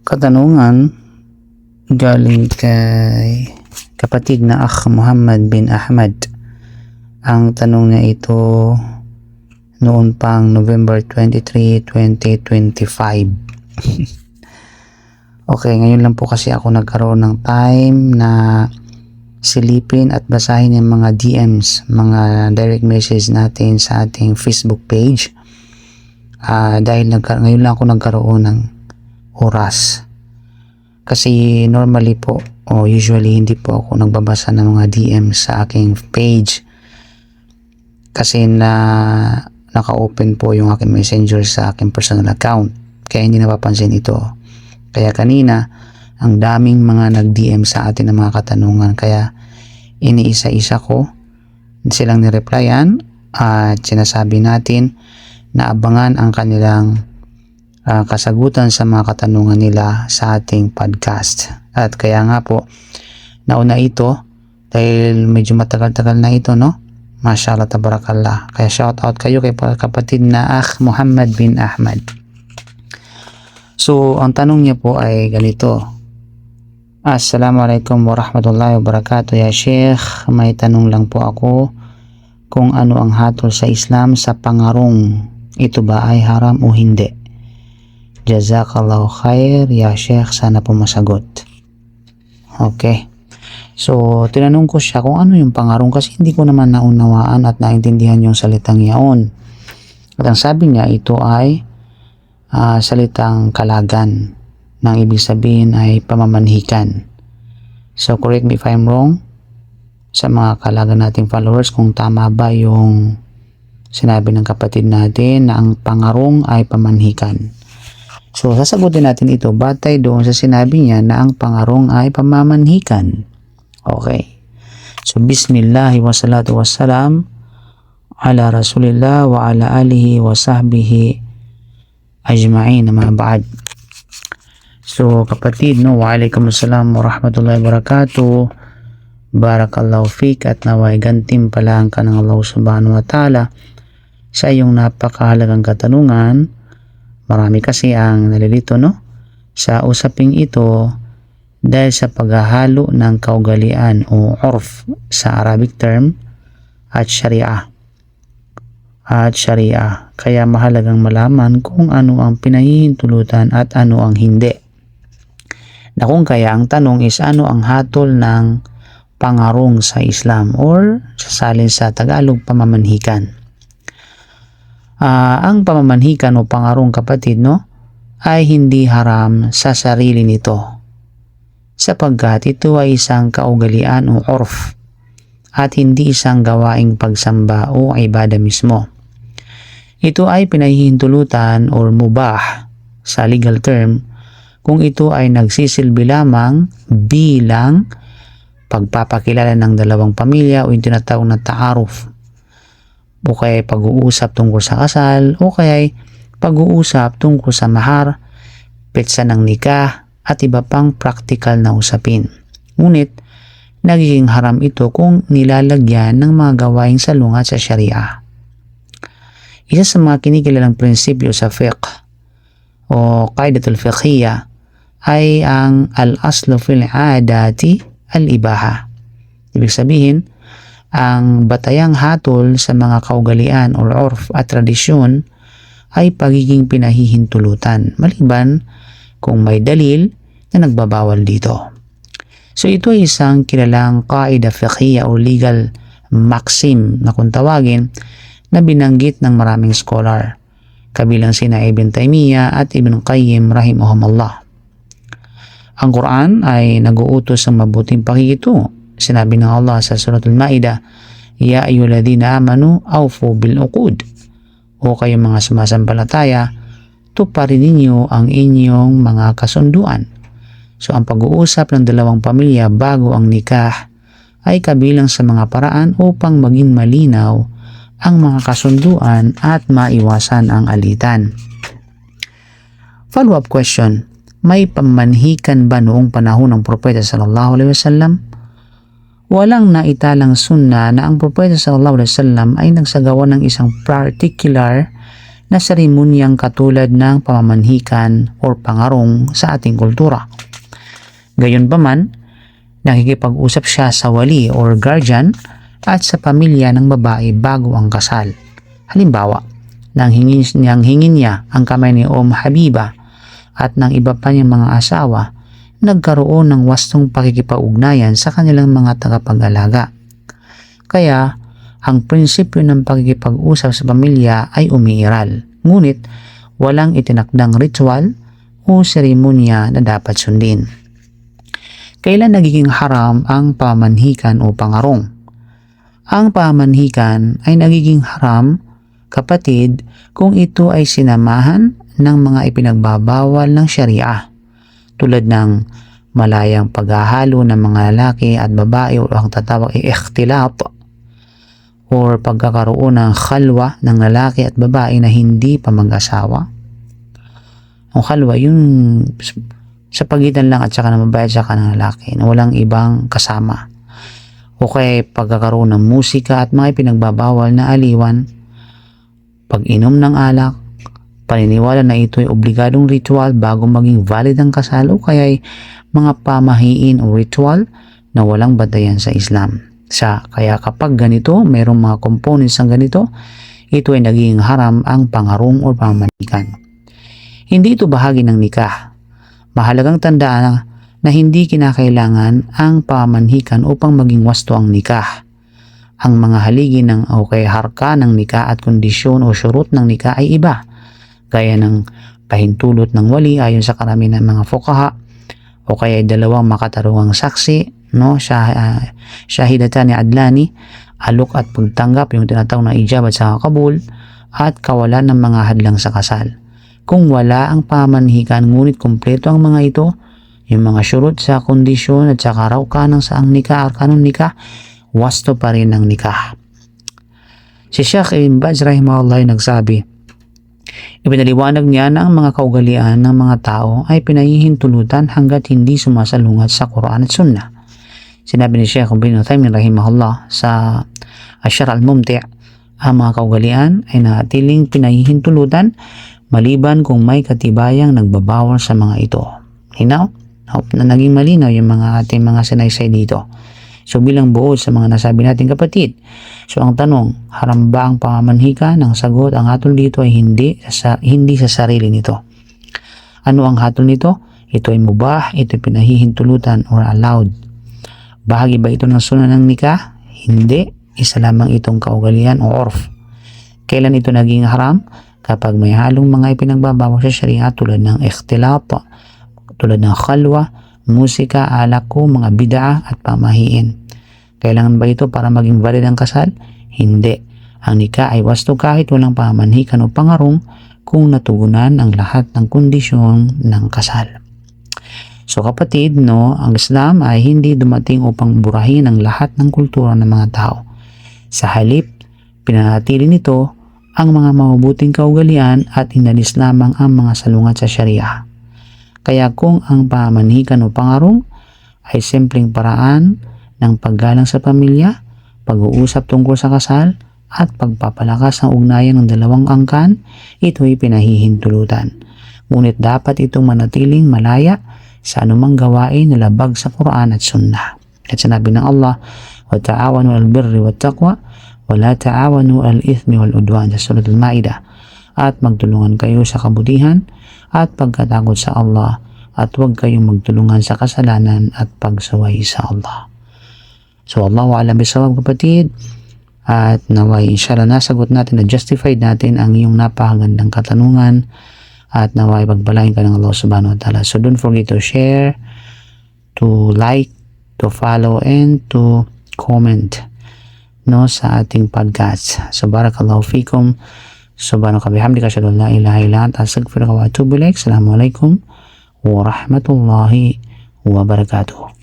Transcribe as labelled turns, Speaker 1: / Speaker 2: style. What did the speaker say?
Speaker 1: Katanungan galing kay kapatid na Akh Muhammad bin Ahmad. Ang tanong niya ito noon pang November 23, 2025. Okay, ngayon lang po kasi ako nagkaroon ng time na silipin at basahin yung mga DMs, mga direct message natin sa ating Facebook page. Dahil ngayon lang ako nagkaroon ng oras. Kasi normally po o usually hindi po ako nagbabasa ng mga DMs sa aking page. Kasi naka-open po yung aking messenger sa aking personal account. Kaya hindi napapansin ito. Kaya kanina, ang daming mga nag-DM sa atin ng mga katanungan. Kaya iniisa-isa ko silang nireplyan at sinasabi natin na abangan ang kanilang kasagutan sa mga katanungan nila sa ating podcast. At kaya nga po, nauna ito dahil medyo matagal-tagal na ito, no? Mashallah, tabarakallah. Kaya shout out kayo kay kapatid na Akh Muhammad bin Ahmad. So, ang tanong niya po ay ganito. Assalamualaikum warahmatullahi wabarakatuh. Ya Sheikh, may tanong lang po ako kung ano ang hatol sa Islam sa pangarong. Ito ba ay haram o hindi? Jazakallahu khair, ya Sheikh, sana po masagot. Okay. So, tinanong ko siya kung ano yung pangarong kasi hindi ko naman naunawaan at naintindihan yung salitang yaon. At ang sabi niya, ito ay salitang kalagan. Nang ibig sabihin ay pamamanhikan. So, correct me if I'm wrong sa mga kalagan nating followers kung tama ba yung sinabi ng kapatid natin na ang pangarong ay pamanhikan. So, sasagutin natin ito batay doon sa sinabi niya na ang pangarong ay pamamanhikan. Okay. So, bismillahi wa salatu wa salam ala rasulillah wa ala alihi wa sahbihi ajma'in ma ba'd. So, kapatid, no, wa alaikumussalam wa rahmatullahi wa barakatuh. Barakallahu fik at naway gantim palang ka ng Allah subhanahu wa ta'ala sa iyong napakahalagang katanungan. Marami kasi ang nalilito, no, sa usaping ito dahil sa paghahalo ng kaugalian o urf sa Arabic term at Sharia. Kaya mahalagang malaman kung ano ang pinahihintulutan at ano ang hindi. Na kung kaya ang tanong is ano ang hatol ng pangarong sa Islam or sasalin sa Tagalog pamamanhikan. Ang pamamanhikan o pangarong, kapatid, no, ay hindi haram sa sarili nito sapagkat ito ay isang kaugalian o urf at hindi isang gawaing pagsamba o ibada mismo. Ito ay pinahihintulutan or mubah sa legal term kung ito ay nagsisilbi lamang bilang pagpapakilala ng dalawang pamilya o yung tinatawag na ta'aruf o kaya pag-uusap tungkol sa kasal o kaya pag-uusap tungkol sa mahar, petsa ng nikah at iba pang practical na usapin. Ngunit nagiging haram ito kung nilalagyan ng mga gawaing salungat sa Sharia. Isa sa mga kinikilalang prinsipyo sa fiqh o qaidatul fiqhiyya ay ang al-aslu fil adati al-ibaha. Ibig sabihin, ang batayang hatol sa mga kaugalian o urf at tradisyon ay pagiging pinahihintulutan maliban kung may dalil na nagbabawal dito. So ito ay isang kilalang qaida fiqhiyya o legal maxim na kung tawagin na binanggit ng maraming scholar kabilang sina Ibn Taymiyyah at Ibn Qayyim rahimahumullah. Ang Quran ay nag-uutos ng mabuting pakikitungo. Sinabi ng Allah sa Suratul Ma'idah, Ya ayyuhalladhina amanu awfu bil uqud. O kayong mga sumasampalataya, tuparin ninyo ang inyong mga kasunduan. So ang pag-uusap ng dalawang pamilya bago ang nikah ay kabilang sa mga paraan upang maging malinaw ang mga kasunduan at maiwasan ang alitan. Follow-up question. May pamanhikan ba noong panahon ng Propeta sallallahu alaihi wasallam? Walang naitalang sunna na ang Propeta sallallahu alaihi wasallam ay nagsagawa ng isang particular na seremonyang katulad ng pamamanhikan o pangarong sa ating kultura. Gayunpaman, nakikipag-usap siya sa wali or guardian at sa pamilya ng babae bago ang kasal. Halimbawa, nang hingin niya ang kamay ni Habiba at ng iba pa niyang mga asawa, nagkaroon ng wastong pakikipag-ugnayan sa kanilang mga tagapag-alaga. Kaya, ang prinsipyo ng pakikipag-usap sa pamilya ay umiiral, ngunit walang itinakdang ritual o seremonya na dapat sundin. Kailan nagiging haram ang pamanhikan o pangarong? Ang pamanhikan ay nagiging haram, kapatid, kung ito ay sinamahan ng mga ipinagbabawal ng Sharia, tulad ng malayang paghahalo ng mga lalaki at babae o ang tatawag ay ikhtilat, or pagkakaroon ng khalwa ng lalaki at babae na hindi pa mag-asawa. Ang khalwa, yung sa pagitan lang at saka ng babae at saka ng lalaki na walang ibang kasama. O kaya pagkakaroon ng musika at mga ipinagbabawal na aliwan, pag-inom ng alak, paniniwala na ito ay obligadong ritual bago maging valid ang kasal, o kaya mga pamahiin o ritual na walang batayan sa Islam. Kaya kapag ganito, mayroong mga components ng ganito, ito ay naging haram ang pangarong o pamamanhikan. Hindi ito bahagi ng nikah. Mahalagang tandaan na hindi kinakailangan ang pamamanhikan upang maging wasto ang nikah. Ang mga haligi ng o kaya harka ng nikah at kondisyon o syurut ng nikah ay iba, gaya ng pahintulot ng wali ayon sa karamihan ng mga fuqaha, o kaya dalawang makatarungang saksi, shahidatan ni adlani, alok at pagtanggap, yung tinatawag na ijab at saka kabul, at kawalan ng mga hadlang sa kasal. Kung wala ang pamanhikan ngunit kumpleto ang mga ito, yung mga syurut sa kondisyon at saka raukanang sa ang nikah, arkanong nikah, wasto pa rin ang nikah. Si Sheikh Ibn Baz rahimahullah nagsabi, ipinaliwanag niya na ang mga kaugalian ng mga tao ay pinahihintulutan hanggat hindi sumasalungat sa Quran at Sunnah. Sinabi ni Sheikh Ibn Uthaymin rahimahullah sa Asyar al-Mumti', ang mga kaugalian ay natiling pinahihintulutan maliban kung may katibayang nagbabawal sa mga ito. Hinaw? Hope na naging malinaw yung mga ating mga sinaysay dito. So bilang buod sa mga nasabi natin kapatid, so ang tanong, haram ba ang pamamanhikan? Ang sagot, ang hatol dito ay hindi sa sarili nito. Ano ang hatol nito? Ito ay mubah, ito ay pinahihintulutan or allowed. Bahagi ba ito ng sunnah ng nikah? Hindi, isa lamang itong kaugalian o orf. Kailan ito naging haram? Kapag may halong mga ipinagbabawal sa Sharia tulad ng ikhtilat, tulad ng khalwa, musika, alako, mga bid'ah at pamahiin. Kailangan ba ito para maging valid ang kasal? Hindi. Ang nikah ay wasto kahit walang pamamanhikan o pangarong kung natugunan ang lahat ng kondisyon ng kasal. So kapatid, ang Islam ay hindi dumating upang burahin ang lahat ng kultura ng mga tao. Sa halip, pinanatili nito ang mga mabubuting kaugalian at inalis lamang ang mga salungat sa Sharia. Kaya kung ang pamamanhikan o pangarong ay simpleng paraan ng paggalang sa pamilya, pag-uusap tungkol sa kasal, at pagpapalakas ng ugnayan ng dalawang angkan, ito ay pinahihintulutan. Ngunit dapat itong manatiling malaya sa anumang gawain na labag sa Quran at Sunnah. At sinabi ng Allah, وَتَعَاوَنُوا عَلَى الْبِرِّ وَالتَّقْوَى وَلَا تَعَاوَنُوا عَلَى الْإِثْمِ وَالْعُدْوَانِ sa Surah Al-Ma'idah. At magtulungan kayo sa kabutihan at pagkatakot sa Allah, at huwag kayong magtulungan sa kasalanan at pagsaway sa Allah. So Allahu a'lam bisawab kapatid, at naway inshallah nasagot natin na justified natin ang iyong napakagandang katanungan, at naway pagbalain ka ng Allah subhanahu wa ta'ala. So don't forget to share, to like, to follow, and to comment sa ating podcast. So barakallahu fikum, subhanaka bihamdika asyhadu an la ilaha illa anta astaghfiruka wa atubu ilaik. Assalamualaikum warahmatullahi wabarakatuh.